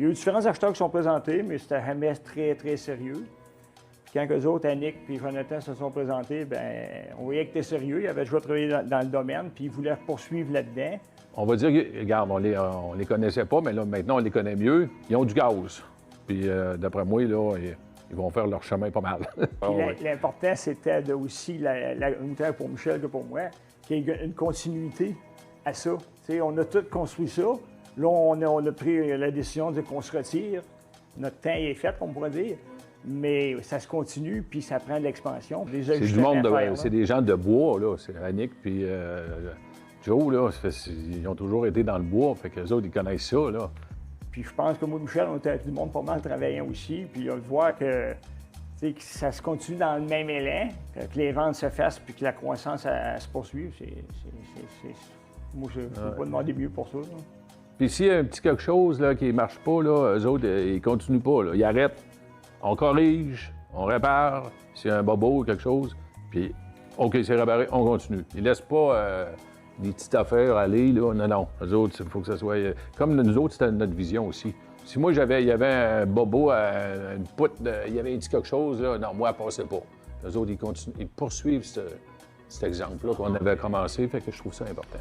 Il y a eu différents acheteurs qui sont présentés, mais c'était jamais très, très sérieux. Puis quand eux autres, Annick et Jonathan se sont présentés, bien, on voyait que tu sérieux. Ils avaient déjà travaillé dans le domaine, puis ils voulaient poursuivre là-dedans. On va dire, regarde, on les connaissait pas, mais là, maintenant, on les connaît mieux. Ils ont du gaz. Puis, d'après moi, là, ils vont faire leur chemin pas mal. Puis l'important, c'était aussi, autant pour Michel que pour moi, qu'il y ait une continuité à ça. T'sais, on a tout construit ça. Là, on a pris la décision de qu'on se retire. Notre temps est fait, on pourrait dire. Mais ça se continue, puis ça prend de l'expansion. C'est du monde, c'est des gens de bois, là. C'est Annick, puis Joe, là, ils ont toujours été dans le bois, fait qu'eux autres, ils connaissent ça, là. Puis je pense que moi, Michel, on était du monde pas mal travaillant aussi, puis de voir que ça se continue dans le même élan, que les ventes se fassent, puis que la croissance se poursuive, moi, je ne peux pas demander mieux pour ça. Là. Puis s'il y a un petit quelque chose là, qui ne marche pas, là, eux autres, ils ne continuent pas, là. Ils arrêtent. On corrige, on répare, s'il y a un bobo ou quelque chose, puis OK, c'est réparé, on continue. Ils ne laissent pas des petites affaires aller, là. Non, non. Eux autres, il faut que ça soit... Comme nous autres, c'était notre vision aussi. Si moi, il y avait un bobo, une poutre, il y avait dit quelque chose, là, non, moi, elle ne passait pas. Eux autres, ils poursuivent cet exemple-là qu'on avait commencé, fait que je trouve ça important.